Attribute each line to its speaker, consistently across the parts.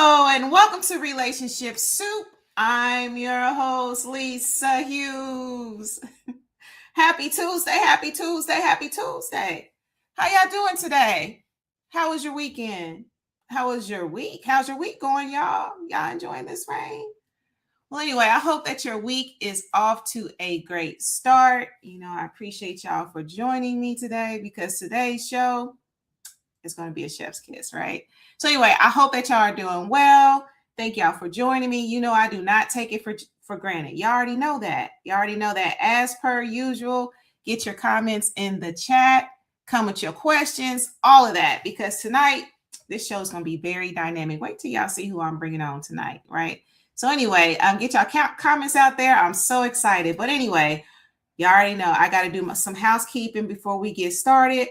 Speaker 1: Hello and welcome to Relationship Soup. I'm your host, Lisa Hughes. Happy Tuesday, happy Tuesday, happy Tuesday. How y'all doing today? How was your weekend? How was your week? How's your week going, y'all? Y'all enjoying this rain? Well, anyway, I hope that your week is off to a great start. I appreciate y'all for joining me today because today's show is going to be a chef's kiss, right? So anyway, I hope that y'all are doing well. Thank y'all for joining me. I do not take it for granted. Y'all already know that. As per usual, get your comments in the chat, come with your questions, all of that, because tonight, this show is going to be very dynamic. Wait till y'all see who I'm bringing on tonight, right? So anyway, get y'all comments out there. I'm so excited. But anyway, y'all already know I got to do some housekeeping before we get started.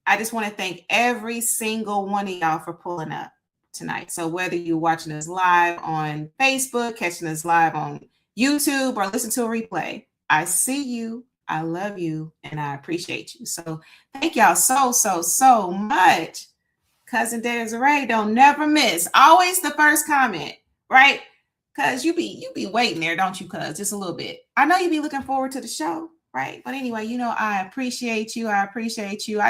Speaker 1: I just want to thank every single one of y'all for pulling up tonight. So whether you're watching us live on Facebook, catching us live on YouTube, or listen to a replay, I see you, I love you, and I appreciate you. So thank y'all so much. Cousin Desiree, don't never miss. Always the first comment, right? Cause you be waiting there, don't you, cuz? Just a little bit. I know you be looking forward to the show, right? But anyway, I appreciate you. I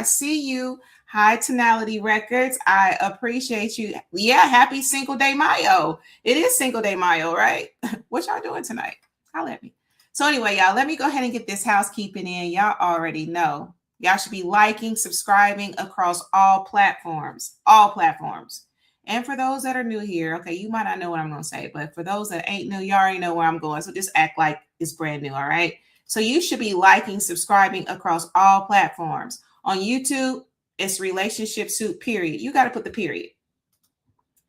Speaker 1: see you. High Tonality Records, I appreciate you. Yeah, happy Cinco de Mayo. It is Cinco de Mayo, right? What y'all doing tonight? Holla at me. So anyway, y'all, let me go ahead and get this housekeeping in. Y'all already know. Y'all should be liking, subscribing across all platforms. And for those that are new here, okay, you might not know what I'm going to say, but for those that ain't new, you already know where I'm going. So just act like it's brand new, all right? So you should be liking, subscribing across all platforms. On YouTube, it's Relationship Soup, period. You got to put the period.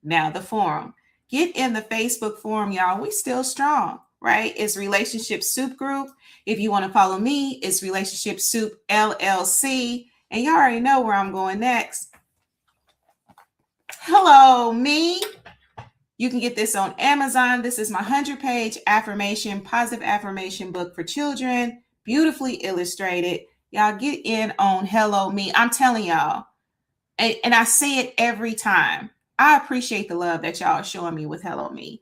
Speaker 1: Now, the forum. Get in the Facebook forum, y'all. We still strong, right? It's RelationshipSoupGroup. If you want to follow me, it's RelationshipSoupLLC. And you already know where I'm going next. Hello, me. You can get this on Amazon. This is my 100-page positive affirmation book for children, beautifully illustrated. Y'all get in on Hello Me. I'm telling y'all, and I say it every time. I appreciate the love that y'all are showing me with Hello Me.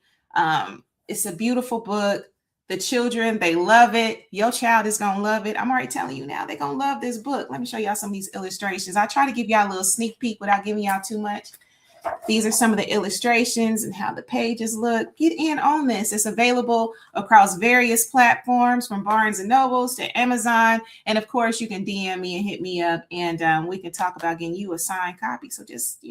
Speaker 1: It's a beautiful book. The children, they love it. Your child is going to love it. I'm already telling you now, they're going to love this book. Let me show y'all some of these illustrations. I try to give y'all a little sneak peek without giving y'all too much. These are some of the illustrations and how the pages look. Get in on this. It's available across various platforms from Barnes & Nobles to Amazon. And of course, you can DM me and hit me up and we can talk about getting you a signed copy. So just,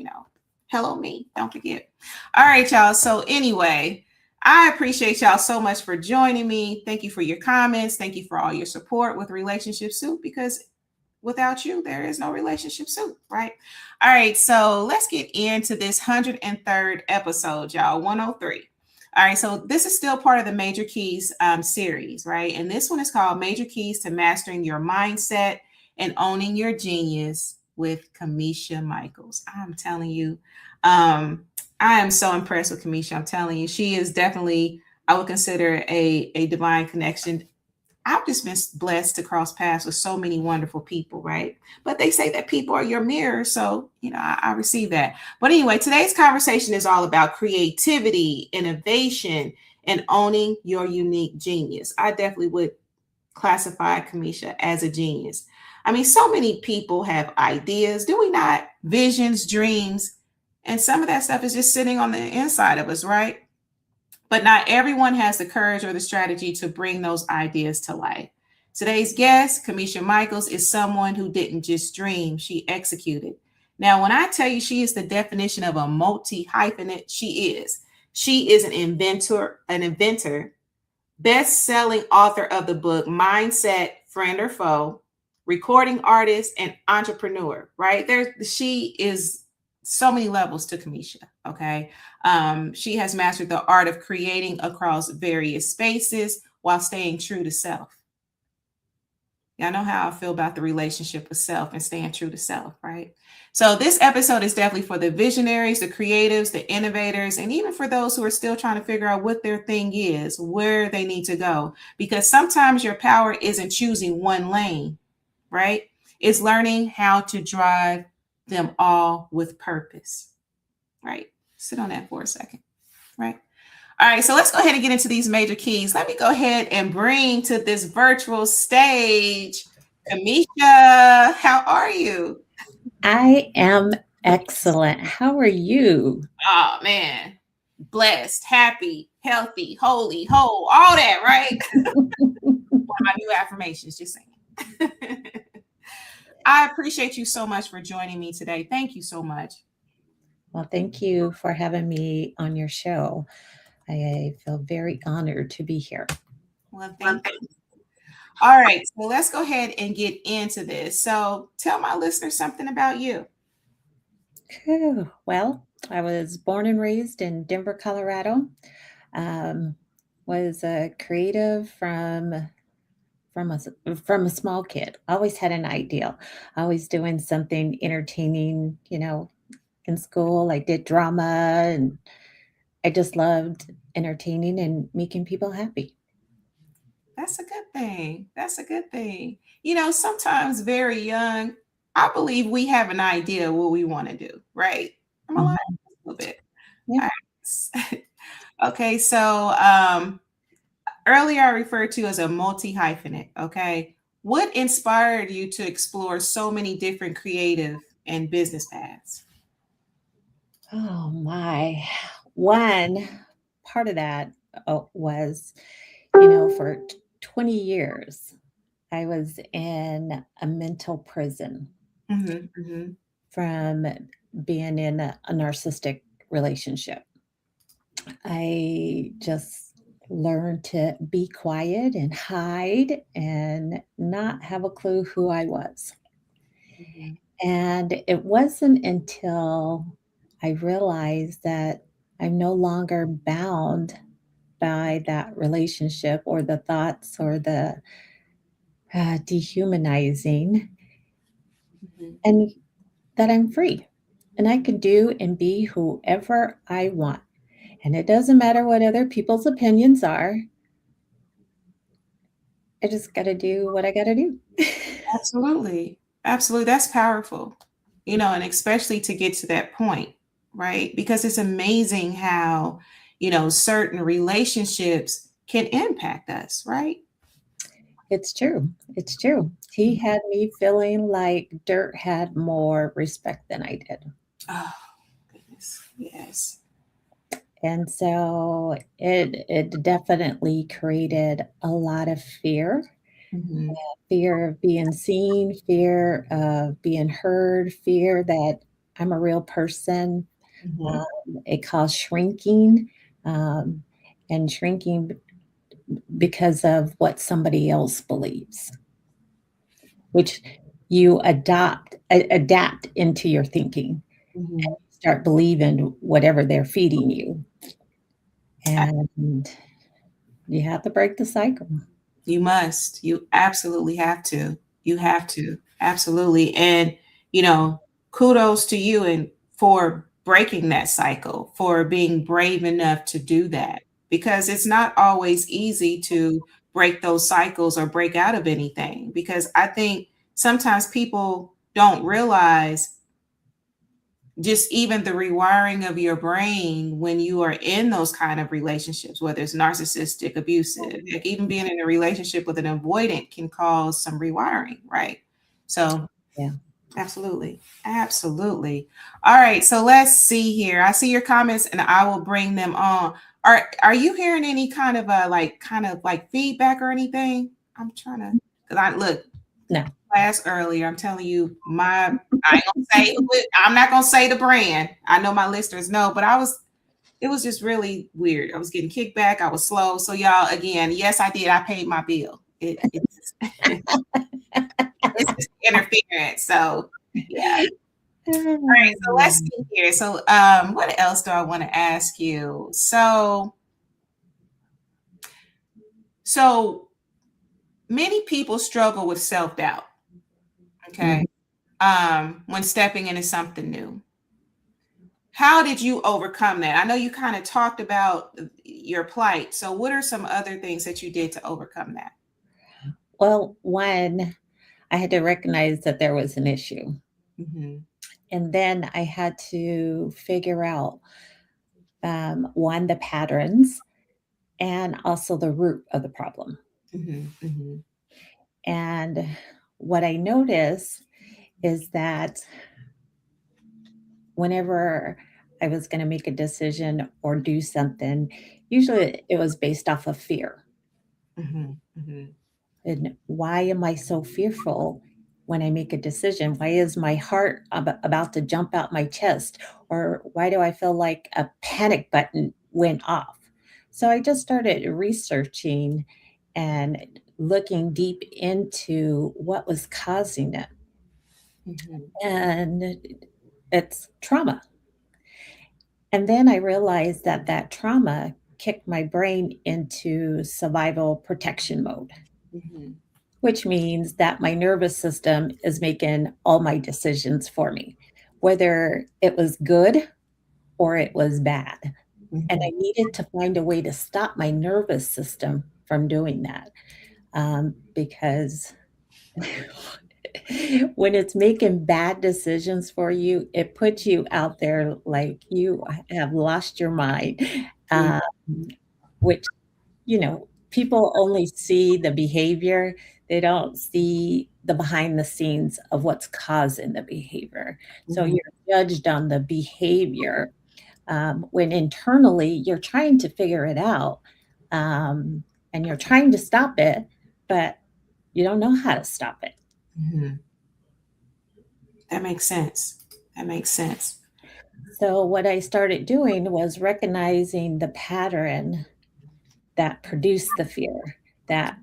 Speaker 1: hello me. Don't forget. All right, y'all. So anyway, I appreciate y'all so much for joining me. Thank you for your comments. Thank you for all your support with Relationship Soup, because without you, there is no Relationship Soup, right? All right, so let's get into this 103rd episode, y'all, 103. All right, so this is still part of the Major Keys series, right? And this one is called Major Keys to Mastering Your Mindset and Owning Your Genius with Kimmisha Michels. I'm telling you, I am so impressed with Kimmisha. I'm telling you, she is definitely, I would consider a divine connection. I've just been blessed to cross paths with so many wonderful people, right? But they say that people are your mirror. So, I receive that. But anyway, today's conversation is all about creativity, innovation, and owning your unique genius. I definitely would classify Kimmisha as a genius. I mean, so many people have ideas, do we not? Visions, dreams, and some of that stuff is just sitting on the inside of us, right? But not everyone has the courage or the strategy to bring those ideas to life. Today's guest, Kimmisha Michels, is someone who didn't just dream, she executed. Now, when I tell you she is the definition of a multi-hyphenate, she is. She is an inventor, best-selling author of the book Mindset, Friend or Foe, recording artist, and entrepreneur, right? She is so many levels to Kimmisha, okay? She has mastered the art of creating across various spaces while staying true to self. Y'all know how I feel about the relationship with self and staying true to self, right? So this episode is definitely for the visionaries, the creatives, the innovators, and even for those who are still trying to figure out what their thing is, where they need to go. Because sometimes your power isn't choosing one lane, right? It's learning how to drive them all with purpose, right? Sit on that for a second, right? All right, so let's go ahead and get into these major keys. Let me go ahead and bring to this virtual stage Kimmisha. How are you?
Speaker 2: I am excellent. How are you?
Speaker 1: Oh man, blessed, happy, healthy, holy, whole, all that, right? One of my new affirmations, just saying. I appreciate you so much for joining me today. Thank you so much.
Speaker 2: Well, thank you for having me on your show. I feel very honored to be here.
Speaker 1: Well, thank you. All right, so let's go ahead and get into this. So tell my listeners something about you.
Speaker 2: Well, I was born and raised in Denver, Colorado. Um, was a creative from a from a small kid. Always had an ideal. Always doing something entertaining. In school, I did drama, and I just loved entertaining and making people happy.
Speaker 1: That's a good thing. That's a good thing. Sometimes very young, I believe we have an idea what we want to do, right? I'm a
Speaker 2: Mhm.
Speaker 1: little bit.
Speaker 2: Yeah.
Speaker 1: All right. Okay, so earlier I referred to as a multi hyphenate. Okay. What inspired you to explore so many different creative and business paths?
Speaker 2: Oh my. One part of that was, for 20 years, I was in a mental prison
Speaker 1: Mm-hmm, mm-hmm,
Speaker 2: from being in a narcissistic relationship. I just learned to be quiet and hide and not have a clue who I was.
Speaker 1: mm-hmm,
Speaker 2: And it wasn't until I realized that I'm no longer bound by that relationship or the thoughts or the dehumanizing,
Speaker 1: mm-hmm.
Speaker 2: and that I'm free and I can do and be whoever I want. And it doesn't matter what other people's opinions are. I just got to do what I got to do.
Speaker 1: Absolutely. Absolutely. That's powerful, and especially to get to that point, right? Because it's amazing how, certain relationships can impact us, right?
Speaker 2: It's true. It's true. He had me feeling like dirt had more respect than I did.
Speaker 1: Oh, goodness. Yes.
Speaker 2: And so it definitely created a lot of
Speaker 1: Hmm.
Speaker 2: fear of being seen, fear of being heard, fear that I'm a real person.
Speaker 1: Hmm.
Speaker 2: It caused shrinking, um, and shrinking because of what somebody else believes, which you adapt into your thinking,
Speaker 1: Hmm.
Speaker 2: start believing whatever they're feeding you, and you have to break the cycle.
Speaker 1: You must. You absolutely have to. You have to. Absolutely. And, you know, kudos to you and for breaking that cycle, for being brave enough to do that because it's not always easy to break those cycles or break out of anything because I think sometimes people don't realize just even the rewiring of your brain when you are in those kind of relationships, whether it's narcissistic, abusive, like even being in a relationship with an avoidant can cause some rewiring, right? So,
Speaker 2: Yeah.
Speaker 1: absolutely. Absolutely. All right. So let's see here. I see your comments and I will bring them on. Are you hearing any kind of like feedback or anything? I'm trying to because I look
Speaker 2: No.
Speaker 1: class earlier. I'm telling you, I ain't gonna say I'm not gonna say the brand. I know my listeners know, but it was just really weird. I was getting kickback. I was slow. So y'all, again, yes, I did. I paid my bill. It's it's just interference. So yeah. All right. So let's see here. So what else do I want to ask you? So many people struggle with self-doubt. Okay.
Speaker 2: Mhm.
Speaker 1: When stepping into something new. How did you overcome that? I know you kind of talked about your plight. So, what are some other things that you did to overcome that?
Speaker 2: Well, one, I had to recognize that there was an issue.
Speaker 1: Mm-hmm.
Speaker 2: And then I had to figure out one, the patterns, and also the root of the problem. And what I noticed is that whenever I was going to make a decision or do something, usually it was based off of fear. And why am I so fearful when I make a decision? Why is my heart about to jump out my chest? Or why do I feel like a panic button went off? So I just started researching and looking deep into what was causing it. And it's trauma. And then I realized that that trauma kicked my brain into survival protection mode, which means that my nervous system is making all my decisions for me, whether it was good or it was bad. And I needed to find a way to stop my nervous system from doing that, because when it's making bad decisions for you, it puts you out there like you have lost your mind, um, which, people only see the behavior. They don't see the behind the scenes of what's causing the behavior. So you're judged on the behavior, when internally you're trying to figure it out, and you're trying to stop it, but you don't know how to stop it.
Speaker 1: That makes sense. That makes sense.
Speaker 2: So what I started doing was recognizing the pattern that produced the fear, that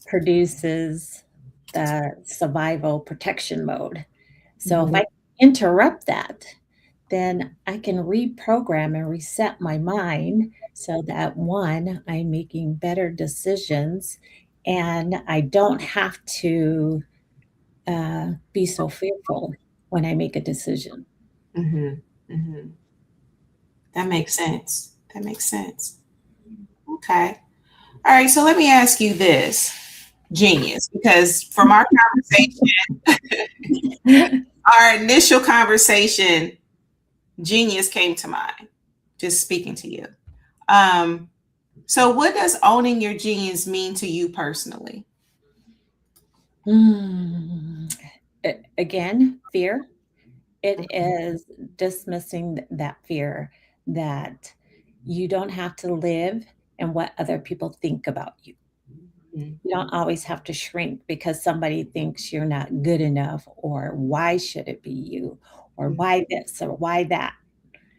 Speaker 2: produces the survival protection mode. So if I interrupt that, then I can reprogram and reset my mind so that one, I'm making better decisions and I don't have to be so fearful when I make a decision.
Speaker 1: That makes sense. That makes sense. Okay. All right. So let me ask you this, genius, because from our conversation, our initial conversation, genius came to mind, just speaking to you. So what does owning your genius mean to you personally?
Speaker 2: Again, fear. It is dismissing that fear that you don't have to live in what other people think about you. You don't always have to shrink because somebody thinks you're not good enough, or why should it be you, or why this or why that.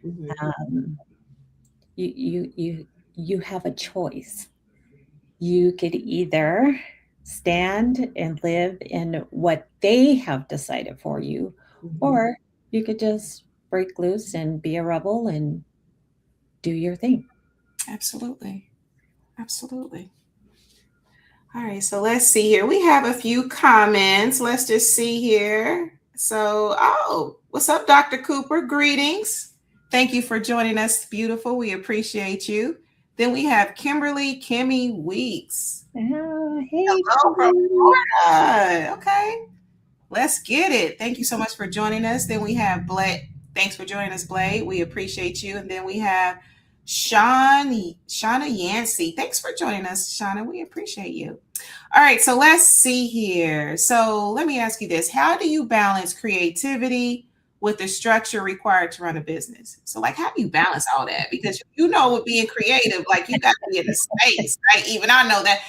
Speaker 2: Um, you have a choice. You could either stand and live in what they have decided for you, or you could just break loose and be a rebel and do your thing.
Speaker 1: Absolutely. Absolutely. All right, so let's see here. We have a few comments. Let's just see here. So, what's up, Dr. Cooper? Greetings. Thank you for joining us. Beautiful. We appreciate you. Then we have Kimmy Weeks.
Speaker 2: Oh, hey,
Speaker 1: hello from Florida. Okay. Let's get it. Thank you so much for joining us. Then we have Blade. Thanks for joining us, Blade. We appreciate you. And then we have Shauna Yancey. Thanks for joining us, Shauna. We appreciate you. All right, so let's see here. So let me ask you this. How do you balance creativity with the structure required to run a business? So like, how do you balance all that? Because with being creative, like you got to be in the space, right? Even I know that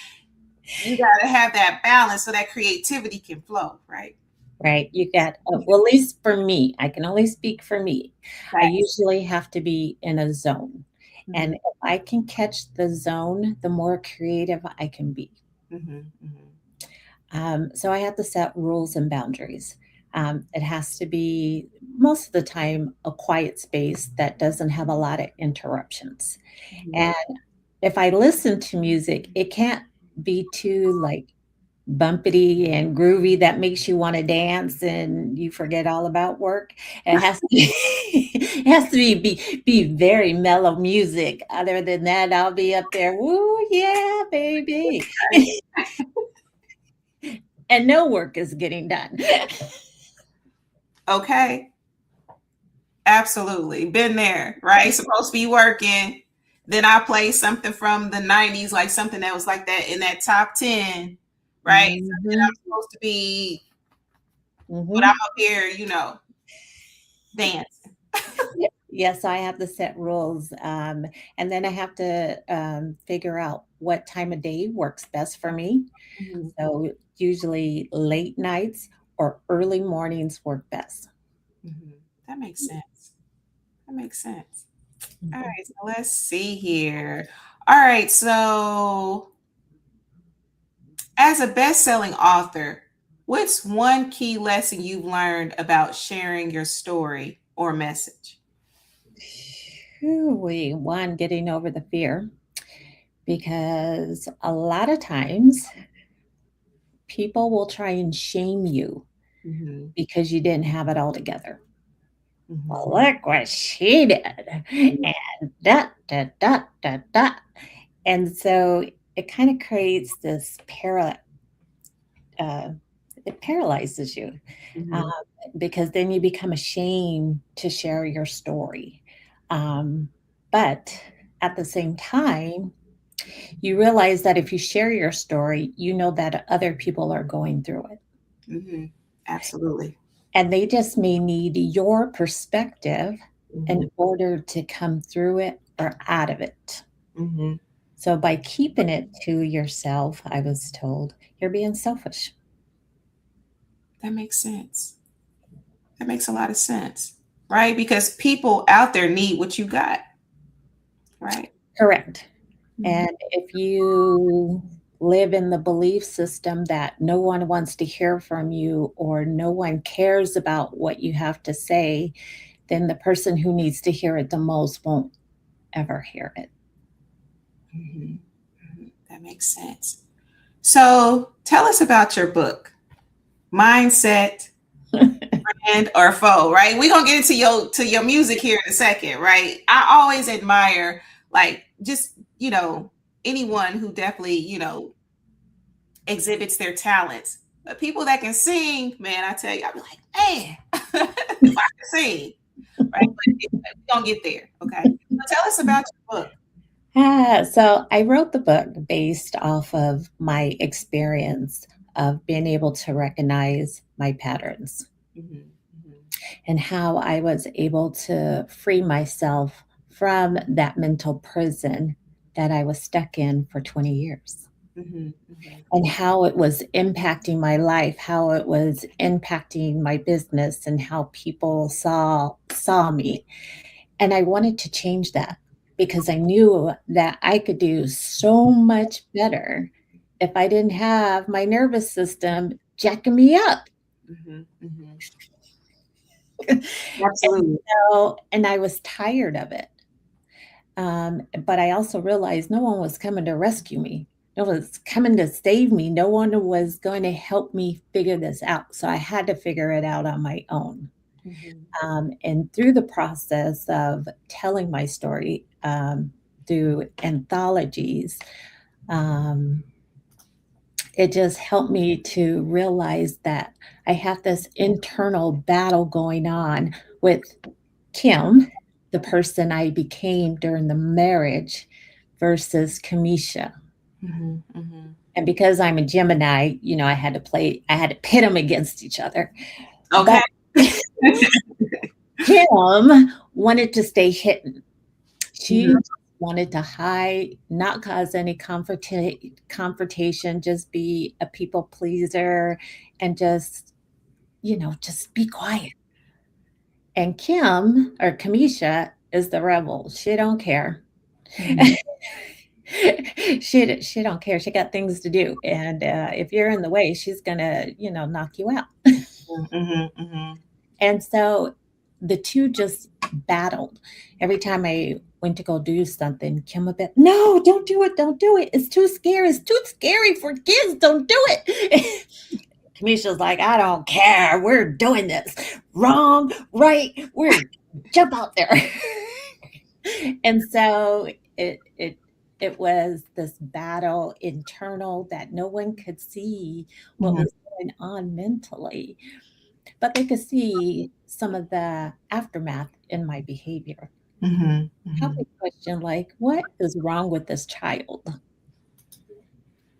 Speaker 1: you got to have that balance so that creativity can flow, right?
Speaker 2: Right. You got, well, at least for me, I can only speak for me. I usually have to be in a zone. And if I can catch the zone, the more creative I can be. So I have to set rules and boundaries. It has to be, most of the time, a quiet space that doesn't have a lot of interruptions. And if I listen to music, it can't be too like bumpity and groovy that makes you want to dance and you forget all about work. It has to be, it has to be very mellow music. Other than that, I'll be up there, woo, yeah, baby. And no work is getting done.
Speaker 1: Okay. Absolutely. Been there, right? Supposed to be working. Then I play something from the 90s, like something that was like that in that top 10, right? Something I'm
Speaker 2: Hmm.
Speaker 1: supposed to be, but I'm
Speaker 2: Hmm.
Speaker 1: up here, dancing.
Speaker 2: Yes, I have the set rules. And then I have to figure out what time of day works best for me.
Speaker 1: Mhm,
Speaker 2: So usually late nights or early mornings work best.
Speaker 1: mhm. That makes sense. That makes sense. All
Speaker 2: Mhm.
Speaker 1: right, so let's see here. All right, so as a best-selling author, what's one key lesson you've learned about sharing your story or message?
Speaker 2: Phew, one, getting over the fear because a lot of times people will try and shame you
Speaker 1: Mhm,
Speaker 2: because you didn't have it all together.
Speaker 1: mhm,
Speaker 2: Well, look what she did. And that. And so it kind of creates this uh, it paralyzes you um,
Speaker 1: mhm,
Speaker 2: because then you become ashamed to share your story. Um, but at the same time, you realize that if you share your story, you know that other people are going through it.
Speaker 1: mhm. Absolutely.
Speaker 2: And they just may need your perspective in
Speaker 1: Mhm,
Speaker 2: order to come through it or out of it.
Speaker 1: mhm.
Speaker 2: So by keeping it to yourself, I was told, you're being selfish.
Speaker 1: That makes sense. That makes a lot of sense, right? Because people out there need what you got, right?
Speaker 2: Correct.
Speaker 1: Mhm,
Speaker 2: And if you live in the belief system that no one wants to hear from you or no one cares about what you have to say, then the person who needs to hear it the most won't ever hear it.
Speaker 1: mhm, mhm. That makes sense. So tell us about your book, Mindset and or foe, right? We're gonna get into your music here in a second, right? I always admire like just anyone who definitely exhibits their talents. But people that can sing, man, I tell you, I'll be like, man, if I can sing, right? But we gonna get there, okay? So tell us about your book.
Speaker 2: So I wrote the book based off of my experience of being able to recognize my patterns
Speaker 1: Mhm, mhm,
Speaker 2: and how I was able to free myself from that mental prison that I was stuck in for 20 years.
Speaker 1: mhm, mhm,
Speaker 2: And how it was impacting my life, how it was impacting my business and how people saw me. And I wanted to change that because I knew that I could do so much better if I didn't have my nervous system jacking me up.
Speaker 1: mhm, mhm.
Speaker 2: And
Speaker 1: Absolutely.
Speaker 2: and I was tired of it. But I also realized no one was coming to rescue me. No one was coming to save me. No one was going to help me figure this out. So I had to figure it out on my own.
Speaker 1: Mhm,
Speaker 2: And through the process of telling my story through anthologies, um, it just helped me to realize that I have this internal battle going on with Kim, the person I became during the marriage, versus Kimmisha.
Speaker 1: mhm, mhm.
Speaker 2: And because I'm a Gemini, I had to pit them against each other.
Speaker 1: Okay.
Speaker 2: But Kim wanted to stay hidden. She
Speaker 1: Mhm,
Speaker 2: just wanted to hide, not cause any confrontation, just be a people pleaser and just be quiet. And Kim or Kamisha is the rebel. She don't care.
Speaker 1: mhm,
Speaker 2: She don't care. She got things to do, and if you're in the way, she's gonna knock you out.
Speaker 1: mhm, mhm.
Speaker 2: And so the two just battled. Every time I went to go do something, Kim would be, no, don't do it, don't do it. It's too scary. It's too scary for kids. Don't do it. Kamisha's like, I don't care. We're doing this. Wrong, right? We're jump out there. And so it was this battle internal that no one could see what
Speaker 1: Mhm,
Speaker 2: was going on mentally. but they could see some of the aftermath in my behavior.
Speaker 1: Mm-hmm.
Speaker 2: Help
Speaker 1: Mm-hmm.
Speaker 2: me question, like, what is wrong with this child?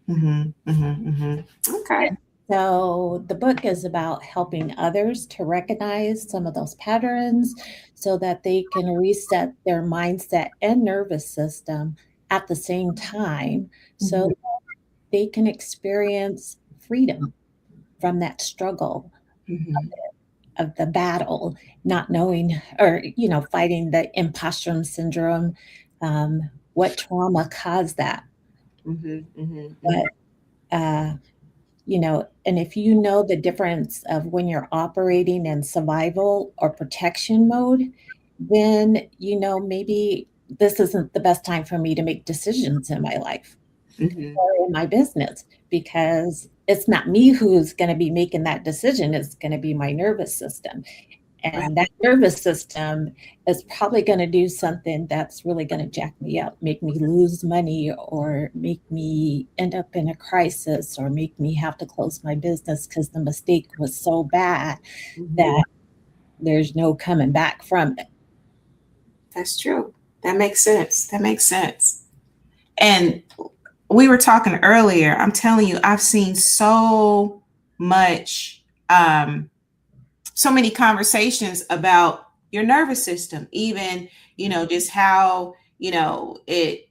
Speaker 1: Mm-hmm. Mm-hmm. Mm-hmm. Okay.
Speaker 2: So the book is about helping others to recognize some of those patterns so that they can reset their mindset and nervous system at the same time
Speaker 1: Mm-hmm.
Speaker 2: so they can experience freedom from that struggle
Speaker 1: Mm-hmm.
Speaker 2: of the battle, not knowing or, fighting the imposter syndrome. What trauma caused that?
Speaker 1: Mm-hmm. Mm-hmm.
Speaker 2: What, uh, and if you know the difference of when you're operating in survival or protection mode, then maybe this isn't the best time for me to make decisions in my life
Speaker 1: Mm-hmm.
Speaker 2: or in my business, because it's not me who's going to be making that decision. It's going to be my nervous system.
Speaker 1: Right.
Speaker 2: And that nervous system is probably going to do something that's really going to jack me up, make me lose money, or make me end up in a crisis, or make me have to close my business because the mistake was so bad
Speaker 1: Mm-hmm.
Speaker 2: that there's no coming back from it.
Speaker 1: That's true. That makes sense. That makes sense. And we were talking earlier. I'm telling you, I've seen so much, so many conversations about your nervous system, even, just how, it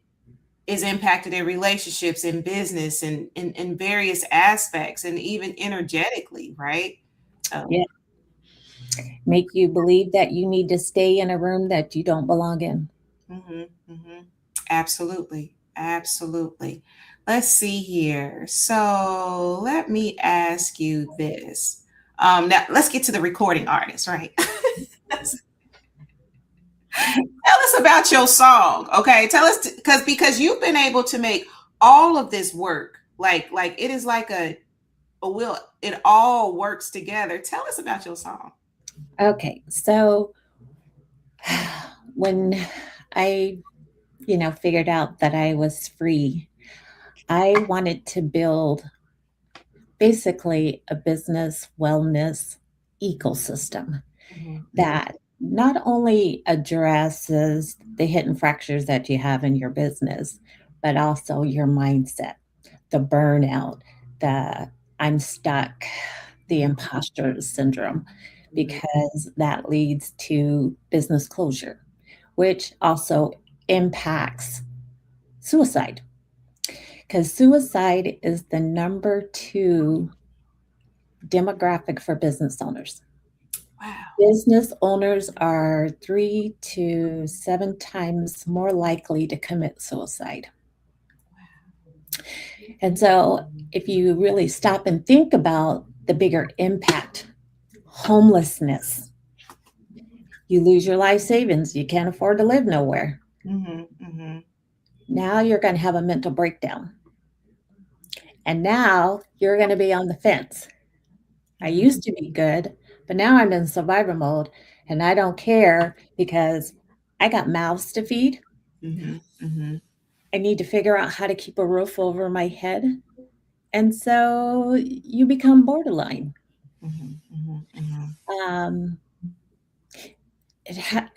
Speaker 1: is impacted in relationships, in business, and in various aspects, and even energetically, right? So,
Speaker 2: Yeah. Make you believe that you need to stay in a room that you don't belong in.
Speaker 1: mhm, mhm. Absolutely. Absolutely. Let's see here. So let me ask you this. Now let's get to the recording artist, right? Tell us about your song, okay? Tell us because you've been able to make all of this work. Like it is like a will. It all works together. Tell us about your song.
Speaker 2: Okay. So when I, figured out that I was free, I wanted to build basically a business wellness ecosystem
Speaker 1: Mhm,
Speaker 2: that not only addresses the hidden fractures that you have in your business, but also your mindset, the burnout, the I'm stuck, the imposter syndrome,
Speaker 1: mhm,
Speaker 2: because that leads to business closure, which also impacts suicide, because suicide is the number two demographic for business owners.
Speaker 1: wow.
Speaker 2: Business owners are 3 to 7 times more likely to commit suicide. And so, if you really stop and think about the bigger impact, homelessness, you lose your life savings, you can't afford to live nowhere.
Speaker 1: Mhm, mhm,
Speaker 2: Now you're going to have a mental breakdown. And now you're going to be on the fence. I
Speaker 1: mhm,
Speaker 2: used to be good, but now I'm in survivor mode and I don't care because I got mouths to feed.
Speaker 1: mhm, mhm,
Speaker 2: I need to figure out how to keep a roof over my head. And so you become borderline.
Speaker 1: mhm, mhm, mhm.
Speaker 2: Um, it ha-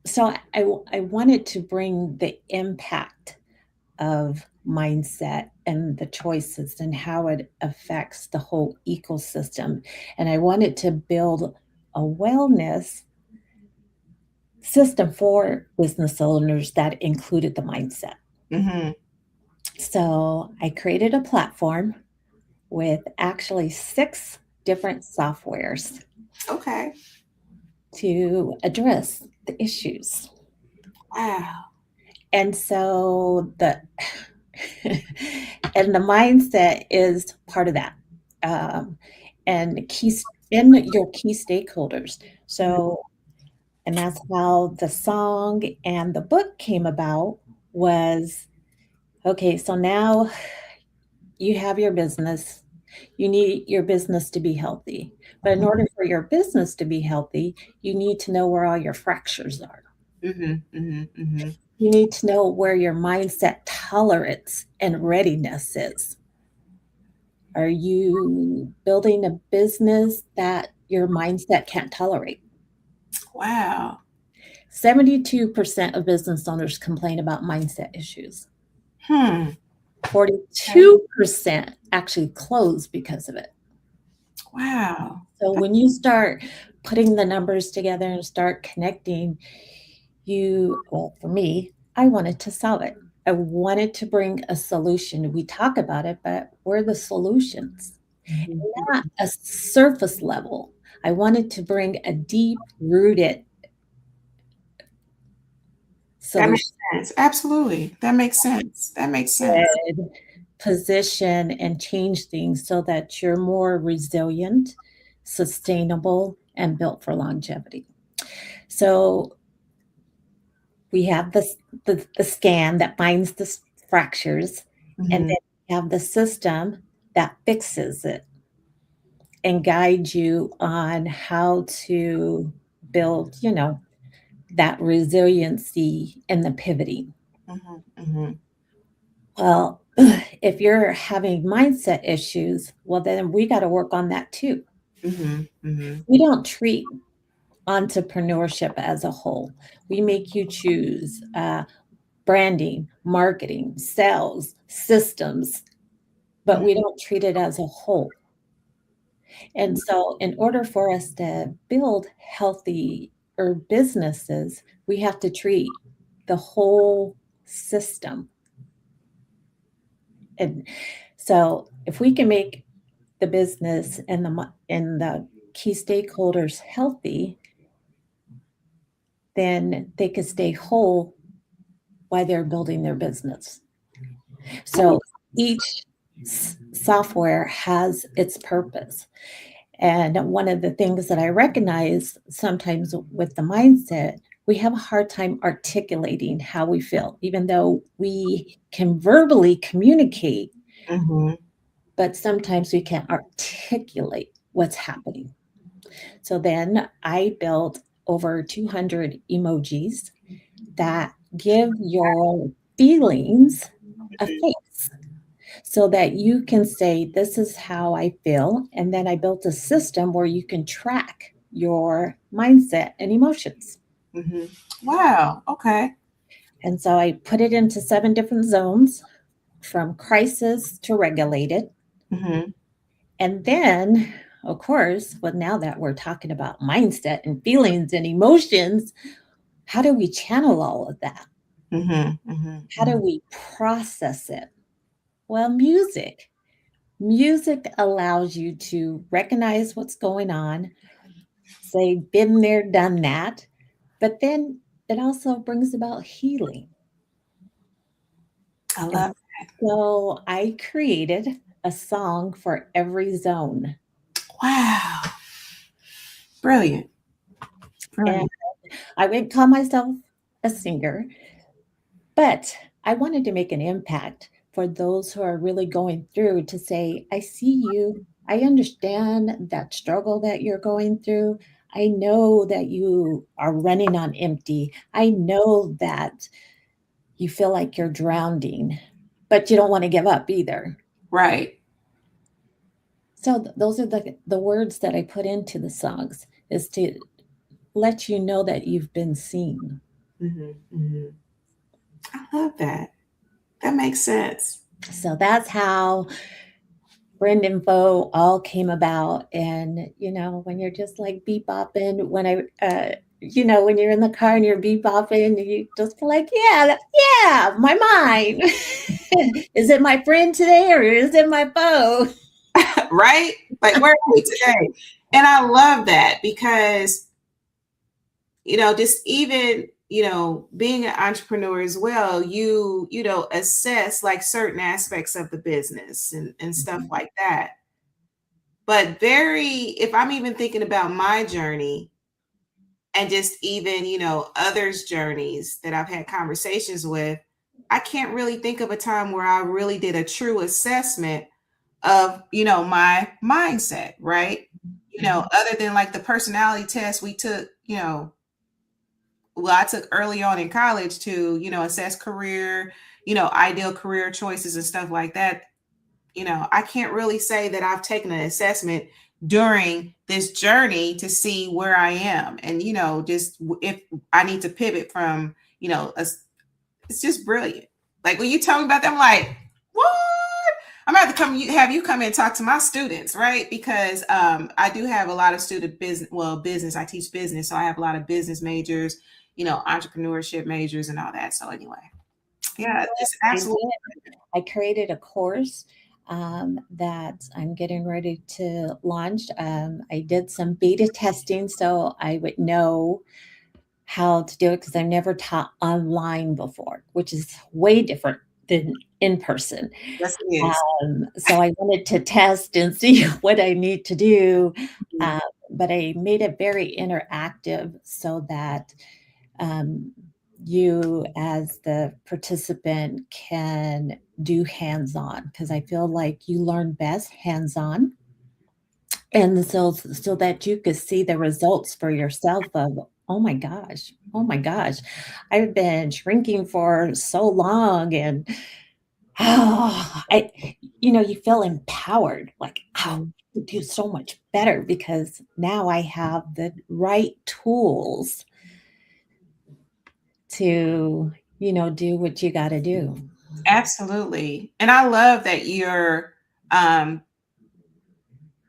Speaker 2: so I wanted to bring the impact of mindset and the choices and how it affects the whole ecosystem. And I wanted to build a wellness system for business owners that included the mindset.
Speaker 1: Mhm.
Speaker 2: So I created a platform with actually 6 different softwares
Speaker 1: Okay.
Speaker 2: to address the issues.
Speaker 1: Wow.
Speaker 2: And so the and the mindset is part of that. Um, and in your key stakeholders.
Speaker 1: Mhm,
Speaker 2: So, and that's how the song and the book came about. Was okay, so now you have your business. You need your business to be healthy. But in order for your business to be healthy, you need to know where all your fractures are.
Speaker 1: mhm, mhm, mhm.
Speaker 2: You need to know where your mindset tolerance and readiness is. Are you building a business that your mindset can't tolerate?
Speaker 1: Wow.
Speaker 2: 72% of business owners complain about mindset issues.
Speaker 1: Hmm.
Speaker 2: 42% actually close because of it.
Speaker 1: Wow.
Speaker 2: So when you start putting the numbers together and start connecting, well, for me, I wanted to solve it. I wanted to bring a solution. We talk about it, but we're the solutions,
Speaker 1: Mhm.
Speaker 2: not a surface level. I wanted to bring a deep rooted
Speaker 1: That makes
Speaker 2: solution,
Speaker 1: sense. Absolutely. That makes sense. That makes sense.
Speaker 2: position, and change things so that you're more resilient, sustainable, and built for longevity. So we have the scan that finds the fractures, and
Speaker 1: Mhm.
Speaker 2: then we have the system that fixes it and guides you on how to build, that resiliency and the pivoting.
Speaker 1: Mhm. Mhm.
Speaker 2: Well, if you're having mindset issues, well, then we got to work on that too.
Speaker 1: Mhm. Mhm.
Speaker 2: We don't treat entrepreneurship as a whole. We make you choose branding, marketing, sales, systems, but we don't treat it as a whole. And so, in order for us to build healthy businesses, we have to treat the whole system. And so, if we can make the business and the key stakeholders healthy, then they could stay whole while they're building their business.
Speaker 1: That
Speaker 2: So
Speaker 1: makes
Speaker 2: each software has its purpose. And one of the things that I recognize sometimes with the mindset, we have a hard time articulating how we feel, even though we can verbally communicate,
Speaker 1: Mhm.
Speaker 2: but sometimes we can't articulate what's happening. So then I built over 200 emojis that give your feelings a face so that you can say, "This is how I feel." And then I built a system where you can track your mindset and emotions.
Speaker 1: Mhm. Wow. Okay.
Speaker 2: And so I put it into 7 different zones from crisis to regulated.
Speaker 1: Mhm.
Speaker 2: And then, of course, well, now that we're talking about mindset and feelings and emotions, how do we channel all of that?
Speaker 1: Mhm. Mhm.
Speaker 2: How do
Speaker 1: Mhm.
Speaker 2: we process it? Well, music. Music allows you to recognize what's going on, say, been there, done that, but then it also brings about healing.
Speaker 1: I
Speaker 2: And
Speaker 1: love.
Speaker 2: so I created a song for every zone.
Speaker 1: Wow. Brilliant.
Speaker 2: And
Speaker 1: Brilliant.
Speaker 2: I wouldn't call myself a singer, but I wanted to make an impact for those who are really going through to say, I see you. I understand that struggle that you're going through. I know that you are running on empty. I know that you feel like you're drowning, but you don't want to give up either.
Speaker 1: Right.
Speaker 2: So those are the words that I put into the songs is to let you know that you've been seen.
Speaker 1: Mhm. Mhm. I love that. That makes sense.
Speaker 2: So that's how friend info all came about. And, when you're just like bebopping, when you're in the car and you're bebopping, you just feel like, yeah, yeah, my mind. Is it my friend today or is it my foe?
Speaker 1: Right? Like, where are we today? And I love that because, just even, being an entrepreneur as well, you assess like certain aspects of the business and stuff
Speaker 2: Mhm.
Speaker 1: like that. But if I'm even thinking about my journey and just even, others' journeys that I've had conversations with, I can't really think of a time where I really did a true assessment of my mindset, right? Other than like the personality test we took, well, I took early on in college to assess career, ideal career choices and stuff like that. I can't really say that I've taken an assessment during this journey to see where I am. And, just if I need to pivot from, it's just brilliant. Like when you tell me about that, I'm like, what? I'm about to have you come in and talk to my students, right? Because I do have a lot of student business. I teach business, so I have a lot of business majors, entrepreneurship majors, and all that. So anyway, yeah, it's absolutely.
Speaker 2: I created a course that I'm getting ready to launch. I did some beta testing so I would know how to do it because I never taught online before, which is way different than in person.
Speaker 1: Yes, it is.
Speaker 2: So I wanted to test and see what I need to do,
Speaker 1: Mhm.
Speaker 2: but I made it very interactive so that you as the participant can do hands-on because I feel like you learn best hands-on and so that you could see the results for yourself of oh my gosh, I've been shrinking for so long and I you feel empowered like oh
Speaker 1: Mhm.
Speaker 2: I can do so much better because now I have the right tools to do what you got to do.
Speaker 1: Absolutely. And I love that um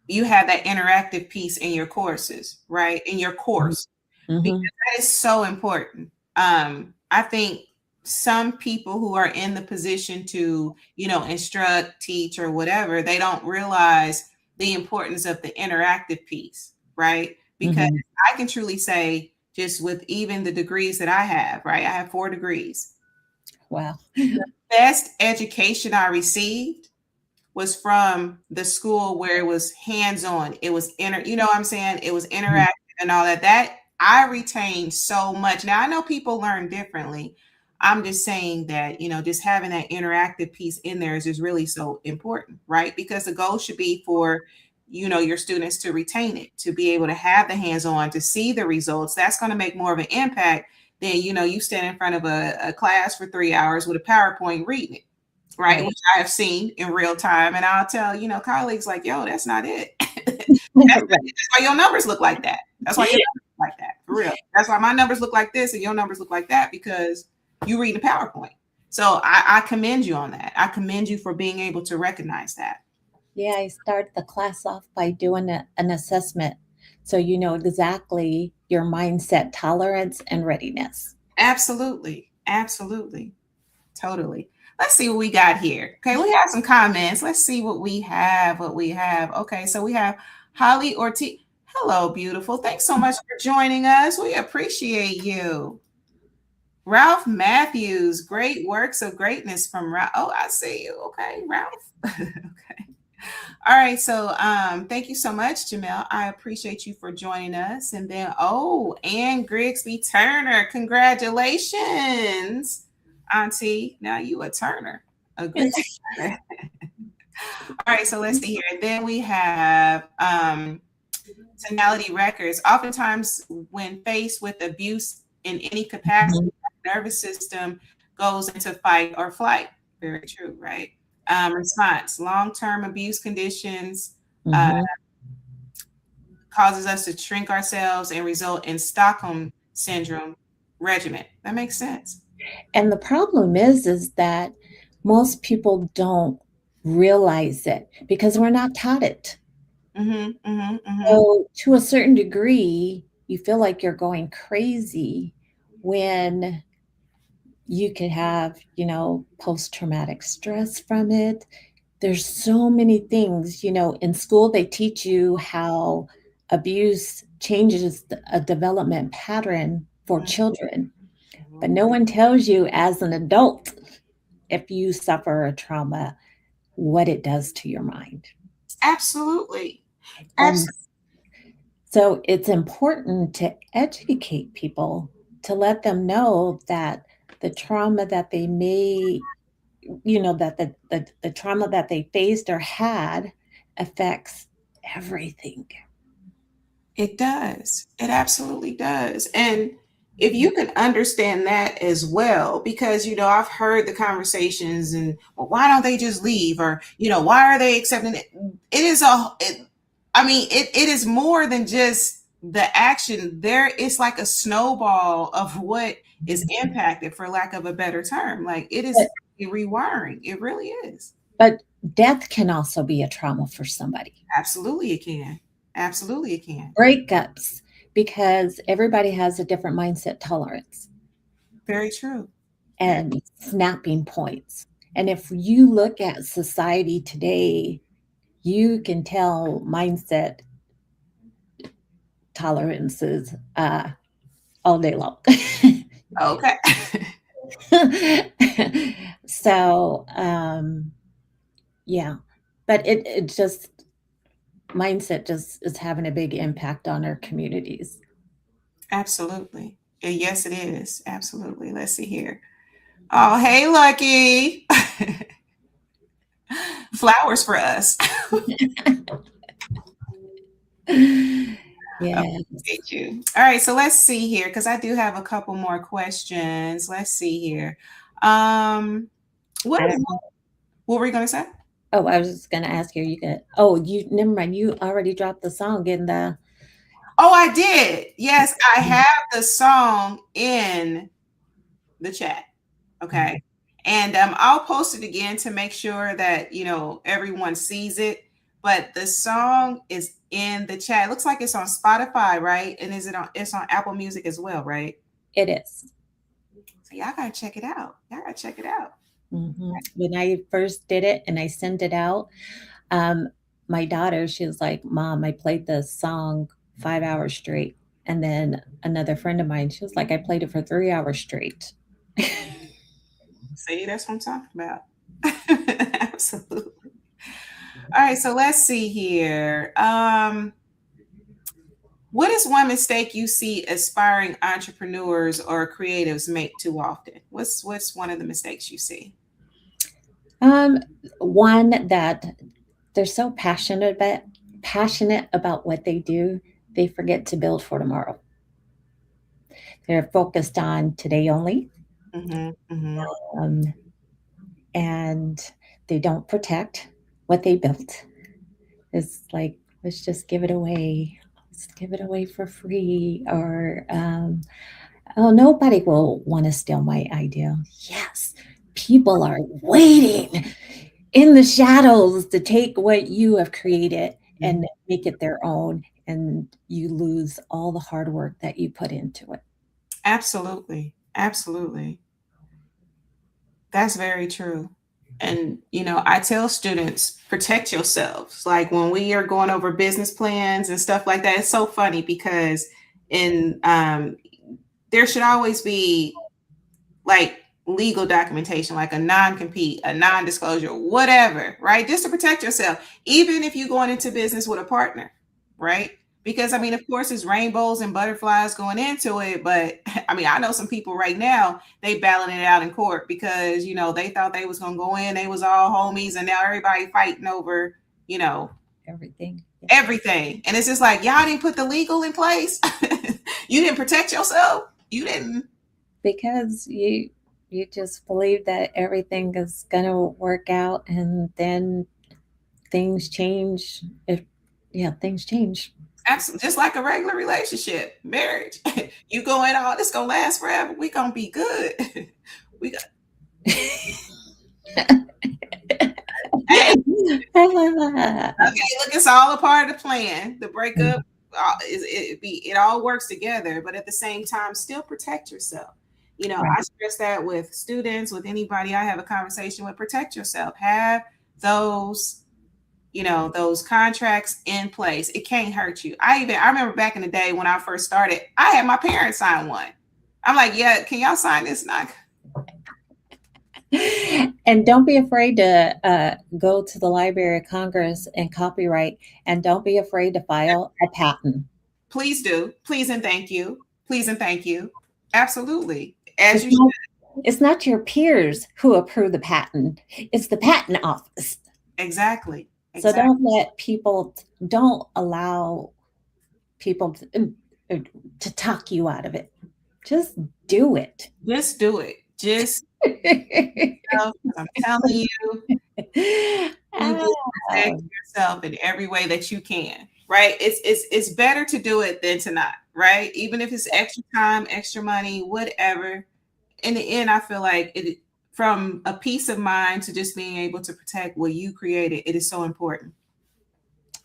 Speaker 1: you have that interactive piece in your courses, right? In your course, because
Speaker 2: Mhm.
Speaker 1: that is so important. I think some people who are in the position to, instruct, teach, or whatever, they don't realize the importance of the interactive piece, right? Because
Speaker 2: Mhm.
Speaker 1: I can truly say, just with even the degrees that I have, right? I have 4 degrees.
Speaker 2: Wow.
Speaker 1: Best education I received was from the school where it was hands-on. It was you know what I'm saying? It was
Speaker 2: Mhm.
Speaker 1: interactive and all that. That I retained so much. Now I know people learn differently. I'm just saying that, just having that interactive piece in there is just really so important, right? Because the goal should be for, your students to retain it, to be able to have the hands-on, to see the results. That's going to make more of an impact than, you stand in front of a class for 3 hours with a PowerPoint reading it, right?
Speaker 2: Right.
Speaker 1: Which I have seen in real time. And I'll tell, colleagues like, yo, that's not it.
Speaker 2: Right.
Speaker 1: That's why your numbers look like that. That's why your numbers look like that, for real. That's why my numbers look like this and your numbers look like that because you read the PowerPoint. So I commend you on that. I commend you for being able to recognize that.
Speaker 2: Yeah, I start the class off by doing an assessment so you know exactly your mindset tolerance and readiness.
Speaker 1: Absolutely. Absolutely. Totally. Let's see what we got here. Okay, we have some comments. Let's see what we have. What we have. Okay, so we have Holly Ortiz. Hello, beautiful. Thanks so much for joining us. We appreciate you. Ralph Matthews, great works of greatness from Ralph. Oh, I see you. Okay, Ralph. Okay. All right. So thank you so much, Jamel. I appreciate you for joining us. And then, Ann Grigsby Turner. Congratulations, Auntie. Now you a Turner. A Grigsby Turner. All right, so let's see here. And then we have Tonality Records. Oftentimes, when faced with abuse in any capacity,
Speaker 2: Mhm.
Speaker 1: the nervous system goes into fight or flight. Very true, right? Response: long-term abuse conditions uh,
Speaker 2: Mhm.
Speaker 1: causes us to shrink ourselves and result in Stockholm syndrome regiment. That makes sense.
Speaker 2: And the problem is that most people don't realize it because we're not taught it.
Speaker 1: Mm-hmm, mm-hmm, mm-hmm.
Speaker 2: So to a certain degree, you feel like you're going crazy when you could have, post-traumatic stress from it. There's so many things, in school they teach you how abuse changes a development pattern for children, but no one tells you as an adult if you suffer a trauma what it does to your mind.
Speaker 1: Absolutely.
Speaker 2: And
Speaker 1: Absolutely.
Speaker 2: so it's important to educate people to let them know that the trauma that they may, that the trauma that they faced or had affects everything.
Speaker 1: It does. It absolutely does. And if you can understand that as well, because I've heard the conversations, and well, why don't they just leave, or why are they accepting it? It is more than just the action. It's like a snowball of what is impacted, for lack of a better term. Like, it is
Speaker 2: But,
Speaker 1: a rewiring. It really is.
Speaker 2: but death can also be a trauma for somebody.
Speaker 1: Absolutely it can. Absolutely it can.
Speaker 2: Breakups, because everybody has a different mindset tolerance
Speaker 1: Very true.
Speaker 2: and snapping points. And if you look at society today, you can tell mindset tolerances all day long.
Speaker 1: Okay.
Speaker 2: So, yeah, but it just, mindset just is having a big impact on our communities.
Speaker 1: Absolutely. Yes, it is. Absolutely. Let's see here. Oh, hey, Lucky. Flowers for us.
Speaker 2: Yes.
Speaker 1: Appreciate you. All right, so let's see here, because I do have a couple more questions. Let's see here. What
Speaker 2: I
Speaker 1: is
Speaker 2: don't know.
Speaker 1: what were you gonna say?
Speaker 2: Oh, I was just gonna ask you. You could. Oh, you never mind. You already dropped the song in the.
Speaker 1: Oh, I did. Yes, I have the song in the chat. Okay. And I'll post it again to make sure that everyone sees it. But the song is in the chat. It looks like it's on Spotify, right? And it's on Apple Music as well, right?
Speaker 2: It is.
Speaker 1: So y'all gotta check it out. Y'all gotta check it out.
Speaker 2: When I first did it and I sent it out, um, my daughter, she was like, "Mom, I played this song 5 hours straight." And then another friend of mine, she was like, "I played it for 3 hours straight."
Speaker 1: See, that's what I'm talking about. Absolutely. All right, so let's see here. What is one mistake you see aspiring entrepreneurs or creatives make too often? What's one of the mistakes you see?
Speaker 2: One that they're so passionate about what they do, they forget to build for tomorrow. They're focused on today only,
Speaker 1: Mm-hmm, mm-hmm.
Speaker 2: um, and they don't protect what they built. It's like, let's just give it away. Let's give it away for free, or oh, nobody will want to steal my idea. Yes, people are waiting in the shadows to take what you have created and make it their own, and you lose all the hard work that you put into it.
Speaker 1: Absolutely. Absolutely. That's very true. And, I tell students, protect yourselves. Like, when we are going over business plans and stuff like that, it's so funny because in there should always be like legal documentation, like a non-compete, a non-disclosure, whatever, right? Just to protect yourself, even if you're going into business with a partner, right? Because of course, it's rainbows and butterflies going into it, but I know some people right now, they battling it out in court because they thought they was gonna go in, they was all homies, and now everybody fighting over you know
Speaker 2: Everything. Yeah.
Speaker 1: everything, and it's just like, y'all didn't put the legal in place. You didn't protect yourself. You didn't.
Speaker 2: Because you just believe that everything is going to work out, and then things change. If Yeah, things change.
Speaker 1: Absolutely, just like a regular relationship, marriage. You going all this gonna last forever. We gonna be good. We got hey, okay. Look, it's all a part of the plan. The breakup it all works together, but at the same time, still protect yourself.
Speaker 2: Right.
Speaker 1: I stress that with students, with anybody I have a conversation with. Protect yourself. Have those those contracts in place. It can't hurt you. I remember back in the day when I first started, I had my parents sign one. I'm like, yeah, can y'all sign this? Not.
Speaker 2: And don't be afraid to go to the Library of Congress and copyright, and don't be afraid to file a patent.
Speaker 1: Please do. Please and thank you. Please and thank you. Absolutely. As
Speaker 2: It's
Speaker 1: you
Speaker 2: not,
Speaker 1: should.
Speaker 2: it's not your peers who approve the patent, it's the patent office.
Speaker 1: Exactly.
Speaker 2: So
Speaker 1: Exactly.
Speaker 2: don't allow people to talk you out of it. Just do it.
Speaker 1: Just do it. Just, I'm telling you, you
Speaker 2: Ah,
Speaker 1: just protect yourself in every way that you can, right? It's better to do it than to not, right? Even if it's extra time, extra money, whatever. In the end, I feel like it, from a peace of mind to just being able to protect what you created, it is so important.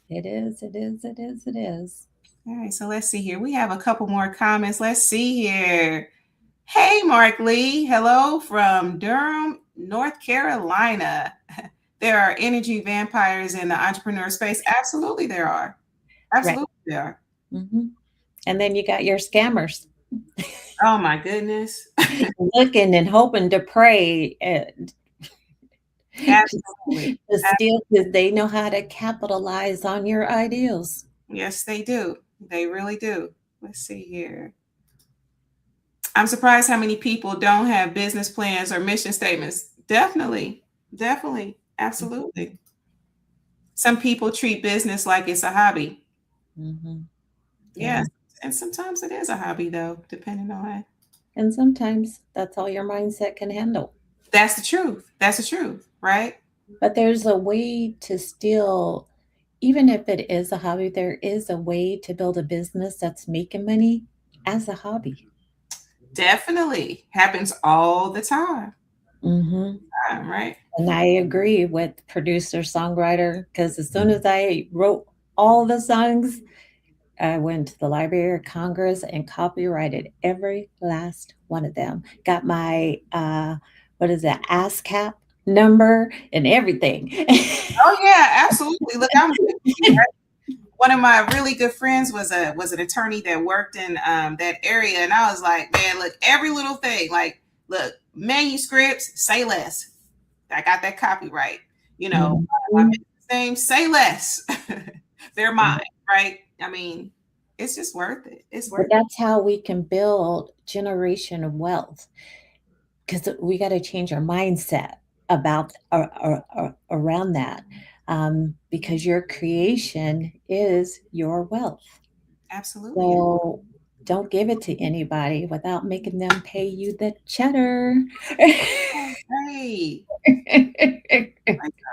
Speaker 2: it is, it is, it is, it is.
Speaker 1: All right, so let's see here. We have a couple more comments. Let's see here. Hey, Mark Lee. Hello from Durham, North Carolina. There are energy vampires in the entrepreneur space. Absolutely, there are.
Speaker 2: Right.
Speaker 1: Absolutely, there are.
Speaker 2: Mm-hmm. And then you got your scammers
Speaker 1: Oh, my goodness.
Speaker 2: looking and hoping to pray
Speaker 1: Absolutely.
Speaker 2: to steal because they know how to capitalize on your ideals.
Speaker 1: Yes, they do. They really do. Let's see here. I'm surprised how many people don't have business plans or mission statements. Definitely. Definitely. Absolutely. Some people treat business like it's a hobby.
Speaker 2: Mm-hmm.
Speaker 1: Yes. And sometimes it is a hobby, though, depending on.
Speaker 2: And sometimes that's all your mindset can handle.
Speaker 1: That's the truth. That's the truth, right?
Speaker 2: But there's a way to still, even if it is a hobby, there is a way to build a business that's making money as a hobby.
Speaker 1: Definitely happens all the time.
Speaker 2: Mm-hmm.
Speaker 1: Right?
Speaker 2: And I agree with producer songwriter because as soon as I wrote all the songs, I went to the Library of Congress and copyrighted every last one of them. Got my what is that, ASCAP number and everything.
Speaker 1: Oh yeah, absolutely. Look, I'm with you, right? One of my really good friends was an attorney that worked in that area, and I was like, man, look, every little thing, like, look, manuscripts, say less. I got that copyright. You know, my
Speaker 2: Mhm.
Speaker 1: business name, say less. They're mine, right? I mean, it's just worth it. It's
Speaker 2: But
Speaker 1: worth it.
Speaker 2: that's how we can build generation of wealth because we got to change our mindset about around that because your creation is your wealth.
Speaker 1: Absolutely.
Speaker 2: So don't give it to anybody without making them pay you the cheddar.
Speaker 1: Right. Like,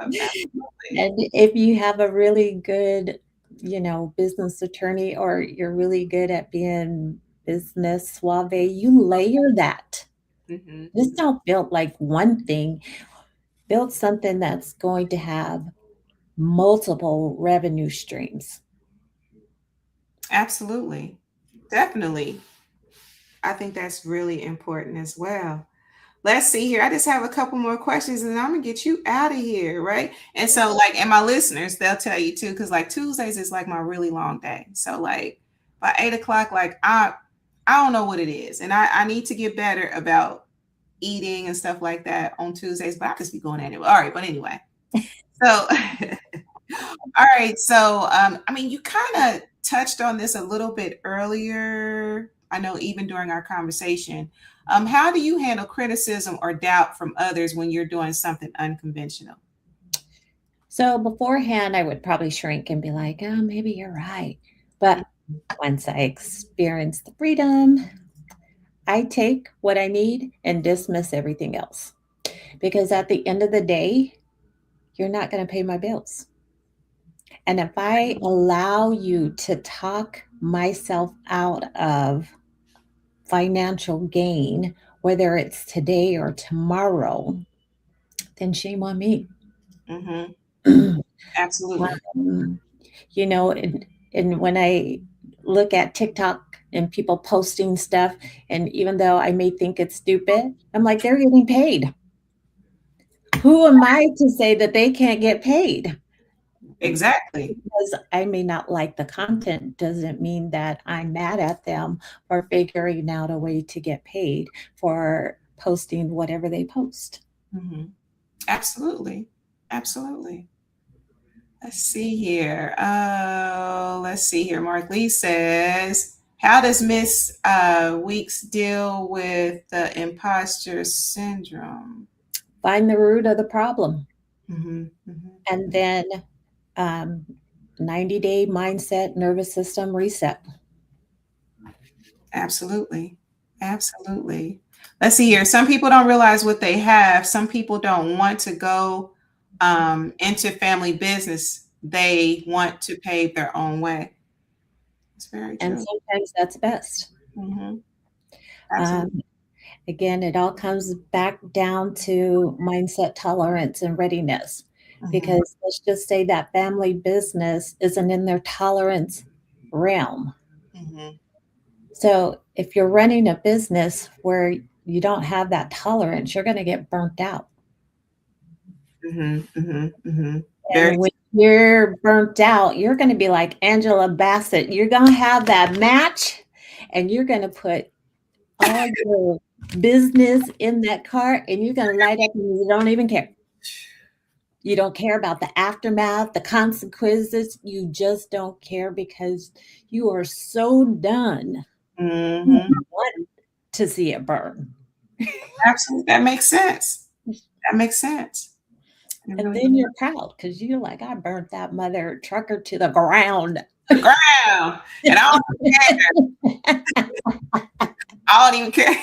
Speaker 1: absolutely.
Speaker 2: And if you have a really good, business attorney or you're really good at being business suave, you layer that.
Speaker 1: Hmm.
Speaker 2: Just don't build like one thing. Build something that's going to have multiple revenue streams.
Speaker 1: Absolutely. Definitely. I think that's really important as well. Let's see here. I just have a couple more questions and I'm gonna get you out of here, right? And so, like, and my listeners, they'll tell you too, because like Tuesdays is like my really long day. So like by 8 o'clock, like I don't know what it is. And I need to get better about eating and stuff like that on Tuesdays, but I just be going anyway. All right, but anyway. So all right. So I mean you kind of touched on this a little bit earlier. I know even during our conversation. How do you handle criticism or doubt from others when you're doing something unconventional?
Speaker 2: So beforehand, I would probably shrink and be like, oh, maybe you're right. But once I experience the freedom, I take what I need and dismiss everything else. Because at the end of the day, you're not going to pay my bills. And if I allow you to talk myself out of financial gain, whether it's today or tomorrow, then shame on me.
Speaker 1: Mm-hmm. Absolutely.
Speaker 2: Um, and when I look at TikTok and people posting stuff, and even though I may think it's stupid, I'm like, they're getting paid. Who am I to say that they can't get paid?
Speaker 1: Exactly.
Speaker 2: Because I may not like the content doesn't mean that I'm mad at them for figuring out a way to get paid for posting whatever they post.
Speaker 1: Mm-hmm. Absolutely. Absolutely. Let's see here. Let's see here. Mark Lee says, how does Miss Weeks deal with the imposter syndrome?
Speaker 2: Find the root of the problem
Speaker 1: Mm-hmm. Mm-hmm.
Speaker 2: and then um, 90-day mindset, nervous system reset.
Speaker 1: Absolutely. Absolutely. Let's see here. Some people don't realize what they have. Some people don't want to go into family business. They want to pave their own way. It's very
Speaker 2: And
Speaker 1: true.
Speaker 2: sometimes that's best.
Speaker 1: Hmm. Absolutely.
Speaker 2: Again, it all comes back down to mindset, tolerance, and readiness.
Speaker 1: Hmm.
Speaker 2: Because let's just say that family business isn't in their tolerance realm.
Speaker 1: Hmm.
Speaker 2: So if you're running a business where you don't have that tolerance, you're going to get burnt out.
Speaker 1: Hmm. Hmm. Hmm. Very.
Speaker 2: And when you're burnt out, you're going to be like Angela Bassett. You're going to have that match and you're going to put all your business in that cart and you're going to light up and you don't even care. You don't care about the aftermath, the consequences. You just don't care because you are so done. You
Speaker 1: Hmm.
Speaker 2: want to see it burn.
Speaker 1: Absolutely. That makes sense. That makes sense. It
Speaker 2: And
Speaker 1: really
Speaker 2: then you're proud because you're like, I burnt that mother trucker to the ground.
Speaker 1: the ground. And I don't even care.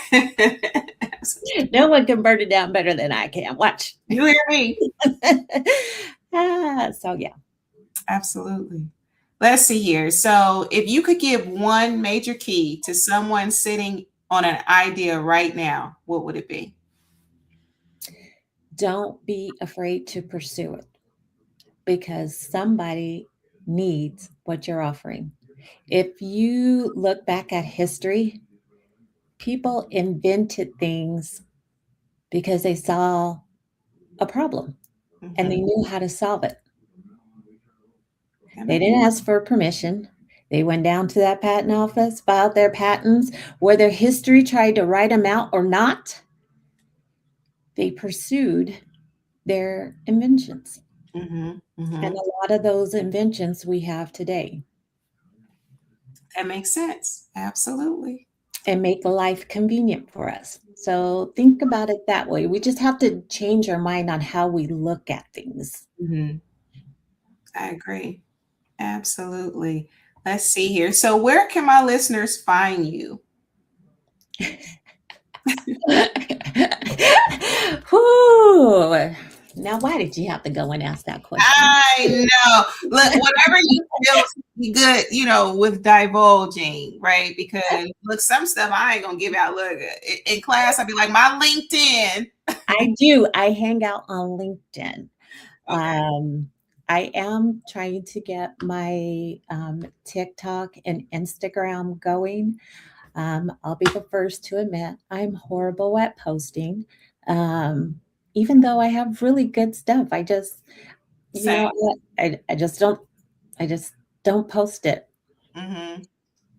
Speaker 2: No one can burn it down better than I can. Watch.
Speaker 1: You hear me?
Speaker 2: So, yeah.
Speaker 1: Absolutely. Let's see here. So, if you could give one major key to someone sitting on an idea right now, what would it be?
Speaker 2: Don't be afraid to pursue it because somebody needs what you're offering. If you look back at history, people invented things because they saw a problem and they
Speaker 1: Mhm.
Speaker 2: knew how to solve it.
Speaker 1: That
Speaker 2: They
Speaker 1: makes-
Speaker 2: didn't ask for permission. They went down to that patent office, filed their patents, whether history tried to write them out or not. They pursued their inventions.
Speaker 1: Mhm.
Speaker 2: And
Speaker 1: Mhm.
Speaker 2: a lot of those inventions we have today
Speaker 1: That makes sense. Absolutely.
Speaker 2: and make life convenient for us. So think about it that way. We just have to change our mind on how we look at things.
Speaker 1: Mhm. I agree. Absolutely. Let's see here. So, where can my listeners find you?
Speaker 2: Whew. Now, why did you have to go and ask that question?
Speaker 1: I know. Look, whatever you feel to be good, with divulging, right? Because look, some stuff I ain't gonna give out. Look, in class, I'd be like, my LinkedIn.
Speaker 2: I do. I hang out on LinkedIn.
Speaker 1: Okay.
Speaker 2: I am trying to get my TikTok and Instagram going. I'll be the first to admit I'm horrible at posting. Um, Even though I have really good stuff, I just, you
Speaker 1: Same.
Speaker 2: know, I just don't post it.
Speaker 1: Hmm.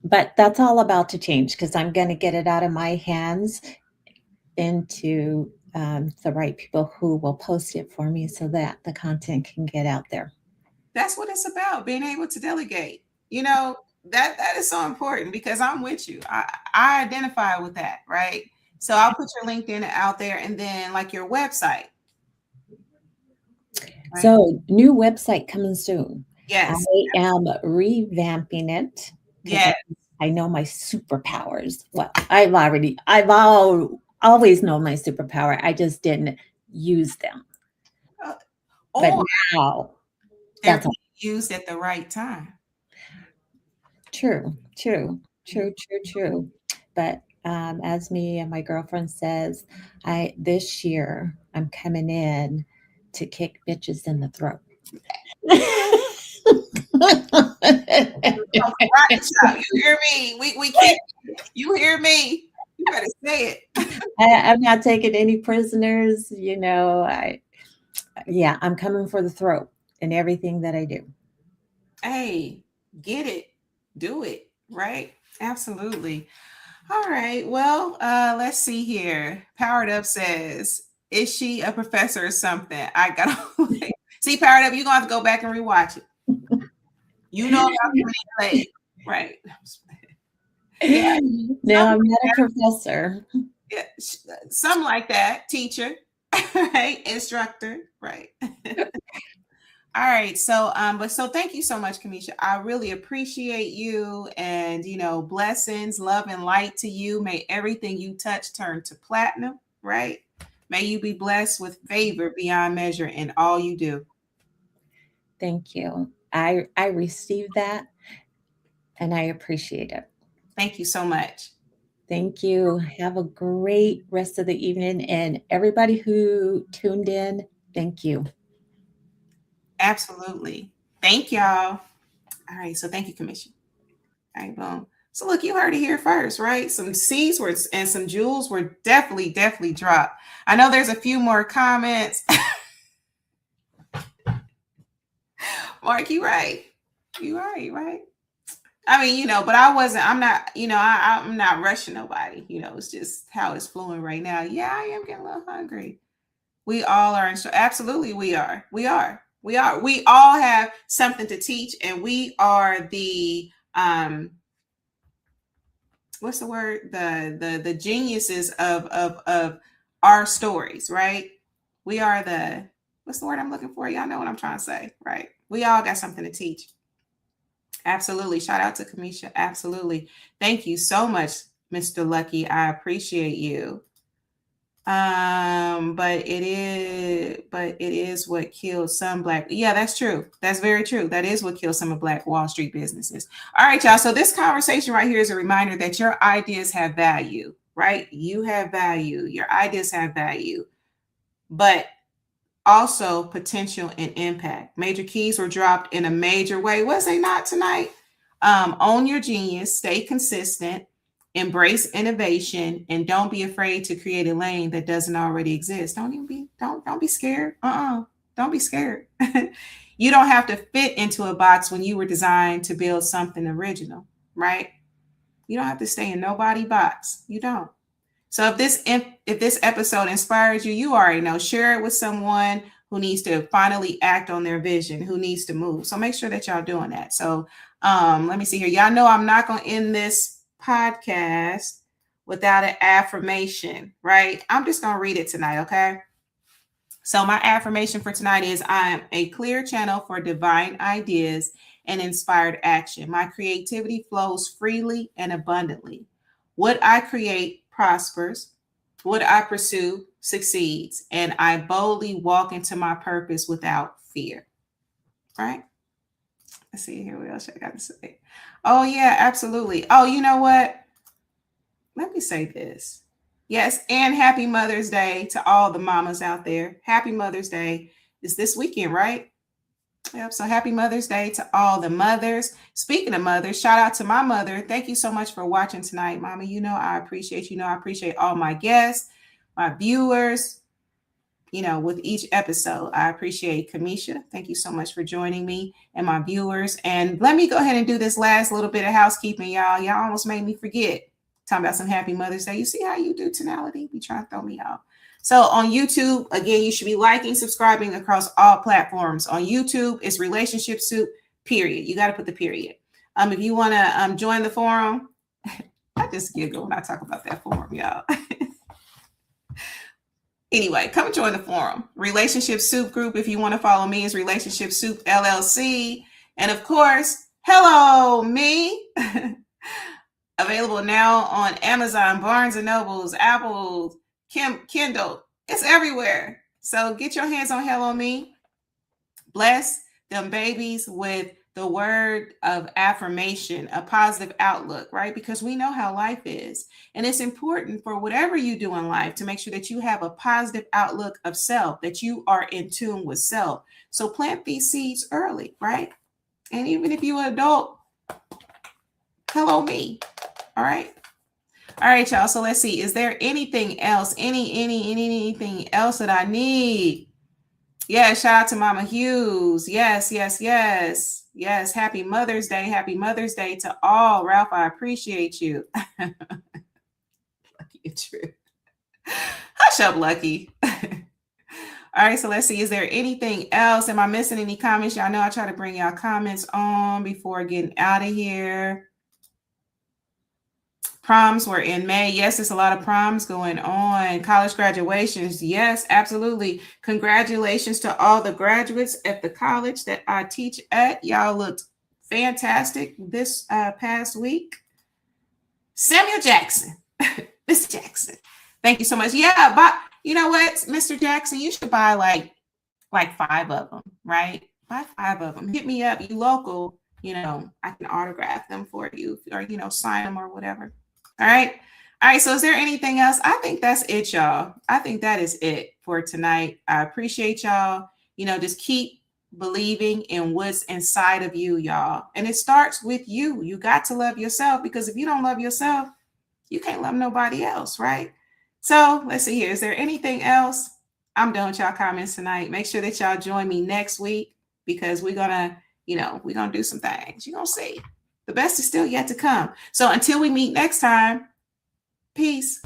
Speaker 2: But that's all about to change because I'm going to get it out of my hands into the right people who will post it for me so that the content can get out there.
Speaker 1: That's what it's about, being able to delegate. That is so important because I'm with you. I identify with that, right? So I'll put your LinkedIn out there and then like your website, right?
Speaker 2: So, new website coming soon. I
Speaker 1: Yes.
Speaker 2: am revamping it because
Speaker 1: Yes.
Speaker 2: I know my superpowers. Well, always known my superpower. I just didn't use them. But
Speaker 1: Or
Speaker 2: now
Speaker 1: they're
Speaker 2: that's
Speaker 1: being used at the right time.
Speaker 2: true, true, true, true, true. But as me and my girlfriend says, this year I'm coming in to kick bitches in the throat.
Speaker 1: Right, shop. You hear me? We kick. You hear me? You better say it.
Speaker 2: I'm not taking any prisoners. I'm coming for the throat in everything that I do.
Speaker 1: Hey, get it, do it, right? Absolutely. All right. Well, let's see here. Powered Up says, is she a professor or something? I gotta see Powered Up. You're gonna have to go back and rewatch it. You know about the late, right? Yeah.
Speaker 2: No, I'm
Speaker 1: Something
Speaker 2: not
Speaker 1: like
Speaker 2: a professor.
Speaker 1: yeah, something like that. Teacher, right? Instructor, right? All right. So, so thank you so much, Kimmisha. I really appreciate you, and blessings, love, and light to you. May everything you touch turn to platinum, right? May you be blessed with favor beyond measure in all you do.
Speaker 2: Thank you. I received that and I appreciate it.
Speaker 1: Thank you so much.
Speaker 2: Thank you. Have a great rest of the evening. And everybody who tuned in, thank you.
Speaker 1: Absolutely. Thank y'all. All right. So thank you, Kimmisha. All right, boom. So look, you heard it here first, right? Some seeds were and some jewels were definitely dropped. I know there's a few more comments. Mark, you right. You right. I mean, but I'm not, I'm not rushing nobody. It's just how it's flowing right now. Yeah, I am getting a little hungry. We all are. Absolutely, we are. We all have something to teach, and we are the, what's the word? The geniuses of our stories, right? We are the, what's the word I'm looking for? Y'all know what I'm trying to say, right? We all got something to teach. Absolutely. Shout out to Kimmisha. Absolutely. Thank you so much, Mr. Lucky. I appreciate you. But it is what killed some Black. Yeah, that's true. That's very true. That is what killed some of Black Wall Street businesses. All right, y'all. So this conversation right here is a reminder that your ideas have value, right? You have value. Your ideas have value, but also potential and impact. Major keys were dropped in a major way. Was they not tonight? Own your genius, stay consistent, embrace innovation, and don't be afraid to create a lane that doesn't already exist. Don't be scared. Don't be scared. You don't have to fit into a box when you were designed to build something original, right? You don't have to stay in nobody's box. You don't. So if this episode inspires you, you already know, share it with someone who needs to finally act on their vision, who needs to move. So make sure that y'all doing that. So let me see here. Y'all know I'm not going to end this podcast without an affirmation, right? I'm just going to read it tonight, okay? So my affirmation for tonight is I am a clear channel for divine ideas and inspired action. My creativity flows freely and abundantly. What I create prospers, what I pursue succeeds, and I boldly walk into my purpose without fear. Right? Let's see here. What else I got to say? Oh, yeah, absolutely. Oh, you know what? Let me say this. Yes, and happy Mother's Day to all the mamas out there. Happy Mother's Day is this weekend, right? Yep. So happy Mother's Day to all the mothers. Speaking of mothers, shout out to my mother. Thank you so much for watching tonight, Mama. I appreciate you. I appreciate all my guests, my viewers. With each episode, I appreciate Kimmisha. Thank you so much for joining me and my viewers. And let me go ahead and do this last little bit of housekeeping, y'all. Y'all almost made me forget. Talking about some happy Mother's Day. You see how you do tonality? Be trying to throw me off. So on YouTube, again, you should be liking, subscribing across all platforms. On YouTube, it's Relationship Soup, period. You got to put the period. If you want to join the forum, I just giggle when I talk about that forum, y'all. Anyway, come join the forum. Relationship Soup Group, if you want to follow me, is RelationshipSoupLLC. And of course, hello, me. Available now on Amazon, Barnes & Nobles, Apple, Kindle. It's everywhere. So get your hands on Hello Me. Bless them babies with the word of affirmation, a positive outlook, right? Because we know how life is. And it's important for whatever you do in life to make sure that you have a positive outlook of self, that you are in tune with self. So plant these seeds early, right? And even if you're an adult, hello me. All right. All right, y'all. So let's see. Is there anything else? Anything else that I need? Yeah, shout out to Mama Hughes. Yes. Yes. Happy Mother's Day. Happy Mother's Day to all. Ralph, I appreciate you. Lucky and true. Hush up, Lucky. All right, so let's see. Is there anything else? Am I missing any comments? Y'all know I try to bring y'all comments on before getting out of here. Proms were in May. Yes, there's a lot of proms going on. College graduations. Yes, absolutely. Congratulations to all the graduates at the college that I teach at. Y'all looked fantastic this past week. Samuel Jackson. Mr. Jackson. Thank you so much. Yeah, but you know what, Mr. Jackson, you should buy like 5 of them, right? Buy 5 of them. Hit me up. You local, I can autograph them for you or, sign them or whatever. All right. All right. So is there anything else? I think that's it, y'all. I think that is it for tonight. I appreciate y'all. Just keep believing in what's inside of you, y'all. And it starts with you. You got to love yourself, because if you don't love yourself, you can't love nobody else, right? So let's see here. Is there anything else? I'm done with y'all comments tonight. Make sure that y'all join me next week, because we're gonna do some things. You're gonna see. The best is still yet to come. So until we meet next time, peace.